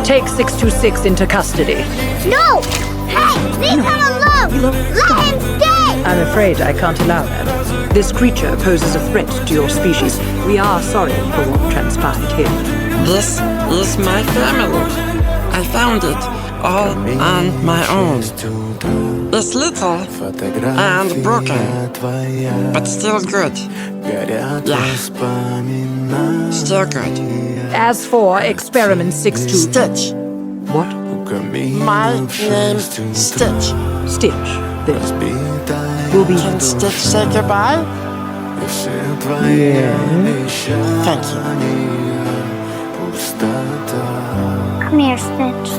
Take 626 into custody. No! Hey, leave him alone! Let him stay! I'm afraid I can't allow that. This creature poses a threat to your species. We are sorry for what transpired here. This is my family. I found it all on my own. It's little and broken, but still good. Yeah, still good. As for experiment 62... Stitch. What? My name's Stitch. Stitch. This will be... Can Stitch say goodbye? Thank you. Come here, Stitch.